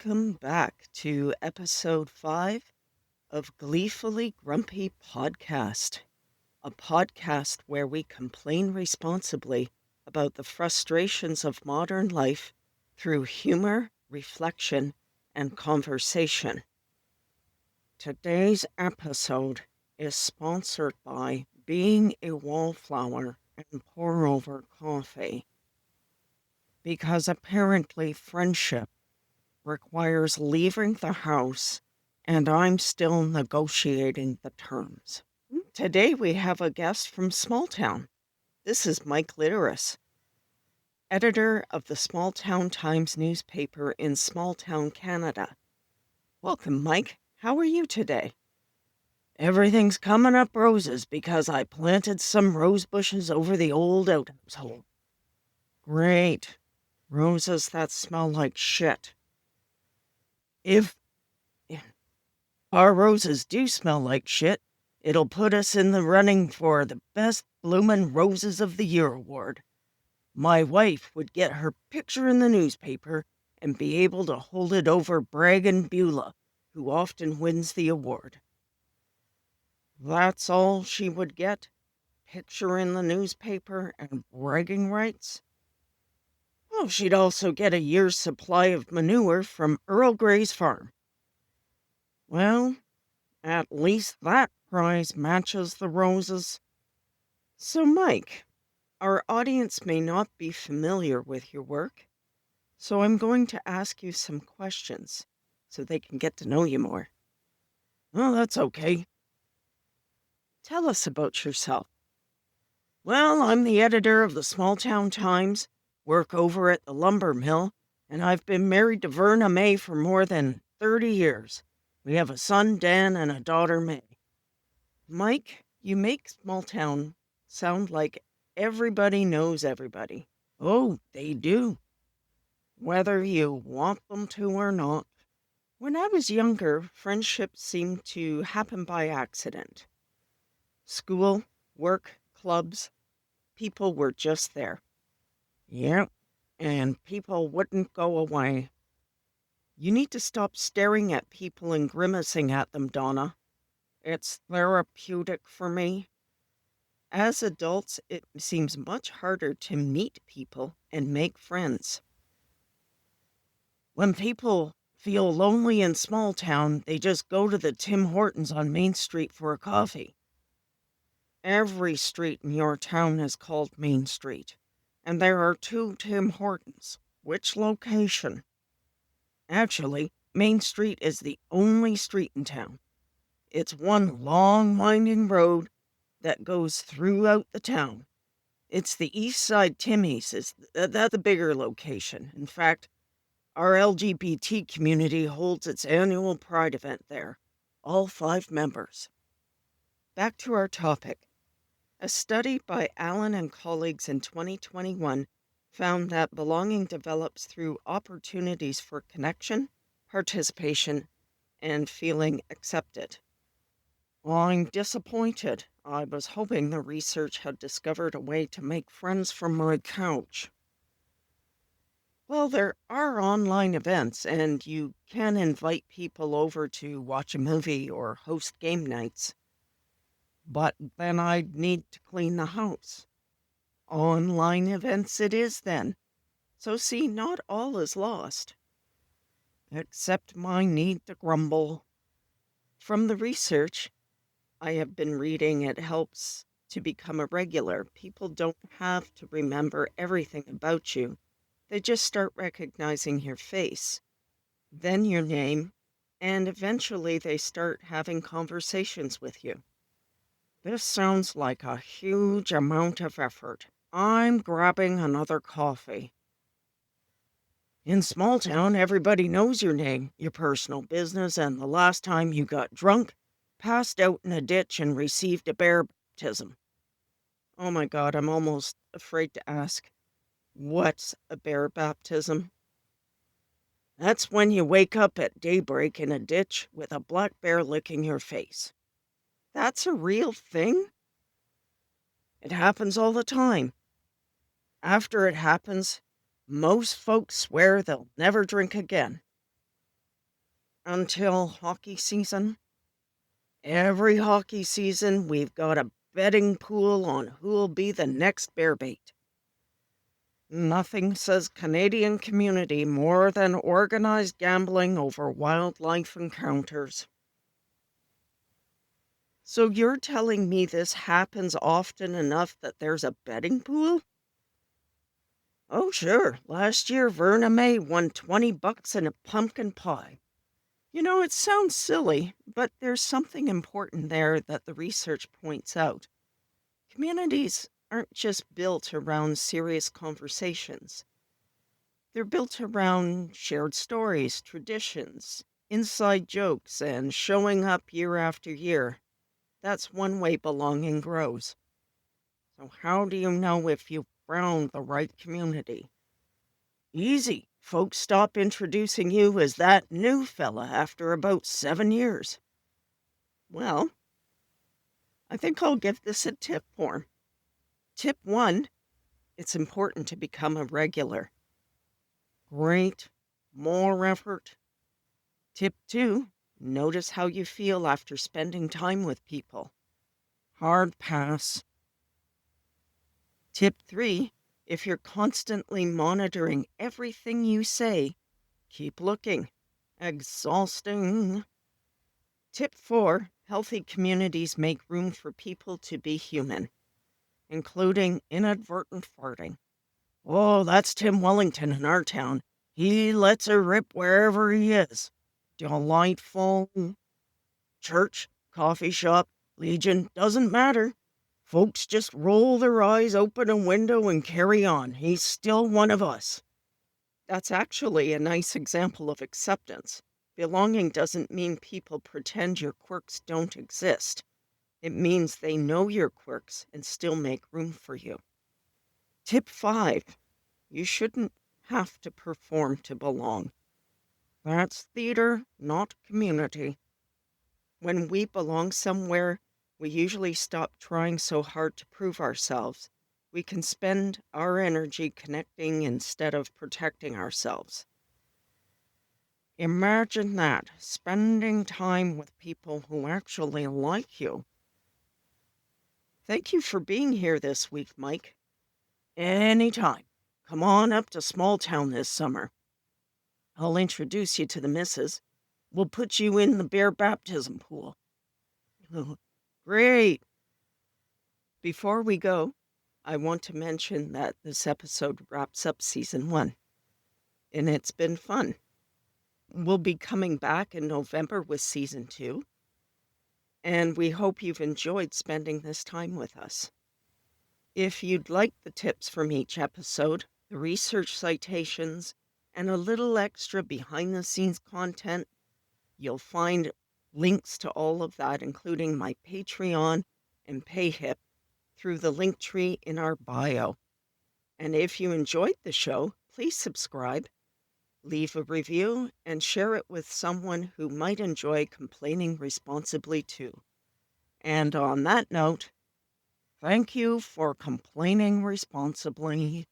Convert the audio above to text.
Welcome back to episode 5 of Gleefully Grumpy Podcast, a podcast where we complain responsibly about the frustrations of modern life through humor, reflection, and conversation. Today's episode is sponsored by Being a Wallflower and Pour Over Coffee, because apparently friendship requires leaving the house, and I'm still negotiating the terms. Today we have a guest from Small Town. This is Mike Litteris, editor of the Small Town Times newspaper in Small Town, Canada. Welcome, Mike. How are you today? Everything's coming up roses because I planted some rose bushes over the old outhouse hole. Great. Roses that smell like shit. If our roses do smell like shit, it'll put us in the running for the Best Bloomin' Roses of the Year award. My wife would get her picture in the newspaper and be able to hold it over Braggin' Beulah, who often wins the award. That's all she would get? Picture in the newspaper and bragging rights? Oh, she'd also get a year's supply of manure from Earl Grey's farm. Well, at least that prize matches the roses. So, Mike, our audience may not be familiar with your work, so I'm going to ask you some questions so they can get to know you more. Oh, that's okay. Tell us about yourself. Well, I'm the editor of the Small Town Times, work over at the lumber mill, and I've been married to Verna May for more than 30 years. We have a son, Dan, and a daughter, May. Mike, you make Small Town sound like everybody knows everybody. Oh, they do. Whether you want them to or not. When I was younger, friendships seemed to happen by accident. School, work, clubs, people were just there. Yep, and people wouldn't go away. You need to stop staring at people and grimacing at them, Donna. It's therapeutic for me. As adults, it seems much harder to meet people and make friends. When people feel lonely in Small Town, they just go to the Tim Hortons on Main Street for a coffee. Every street in your town is called Main Street, and there are 2 Tim Hortons. Which location? Actually, Main Street is the only street in town. It's one long, winding road that goes throughout the town. It's the East Side Timmy's. That's the bigger location. In fact, our LGBT community holds its annual Pride event there. All 5 members. Back to our topic. A study by Allen and colleagues in 2021 found that belonging develops through opportunities for connection, participation, and feeling accepted. I'm disappointed. I was hoping the research had discovered a way to make friends from my couch. Well, there are online events, and you can invite people over to watch a movie or host game nights. But then I'd need to clean the house. Online events it is then. So see, not all is lost. Except my need to grumble. From the research I have been reading, it helps to become a regular. People don't have to remember everything about you. They just start recognizing your face, then your name, and eventually they start having conversations with you. This sounds like a huge amount of effort. I'm grabbing another coffee. In Small Town, everybody knows your name, your personal business, and the last time you got drunk, passed out in a ditch, and received a bear baptism. Oh my God, I'm almost afraid to ask. What's a bear baptism? That's when you wake up at daybreak in a ditch with a black bear licking your face. That's a real thing? It happens all the time. After it happens, most folks swear they'll never drink again. until hockey season. Every hockey season, we've got a betting pool on who'll be the next bear bait. Nothing says Canadian community more than organized gambling over wildlife encounters. So you're telling me this happens often enough that there's a betting pool? Oh, sure. Last year, Verna May won $20 in a pumpkin pie. It sounds silly, but there's something important there that the research points out. Communities aren't just built around serious conversations. They're built around shared stories, traditions, inside jokes, and showing up year after year. That's one way belonging grows. So, how do you know if you've found the right community? Easy. Folks stop introducing you as that new fella after about 7 years. Well, I think I'll give this a tip form. Tip 1, it's important to become a regular. Great. More effort. Tip 2, notice how you feel after spending time with people. Hard pass. Tip 3, if you're constantly monitoring everything you say, keep looking. Exhausting. Tip 4, healthy communities make room for people to be human, including inadvertent farting. Oh, that's Tim Wellington in our town. He lets her rip wherever he is. Delightful. Church, coffee shop, Legion, doesn't matter. Folks just roll their eyes, open a window, and carry on. He's still one of us. That's actually a nice example of acceptance. Belonging doesn't mean people pretend your quirks don't exist. It means they know your quirks and still make room for you. Tip 5, you shouldn't have to perform to belong. That's theater, not community. When we belong somewhere, we usually stop trying so hard to prove ourselves. We can spend our energy connecting instead of protecting ourselves. Imagine that, spending time with people who actually like you. Thank you for being here this week, Mike. Anytime. Come on up to Small Town this summer. I'll introduce you to the missus. We'll put you in the bear baptism pool. Great. Before we go, I want to mention that this episode wraps up season 1, and it's been fun. We'll be coming back in November with season 2, and we hope you've enjoyed spending this time with us. If you'd like the tips from each episode, the research citations, and a little extra behind the scenes content, you'll find links to all of that, including my Patreon and PayHip, through the link tree in our bio. And if you enjoyed the show, please subscribe, leave a review, and share it with someone who might enjoy complaining responsibly too. And on that note, thank you for complaining responsibly.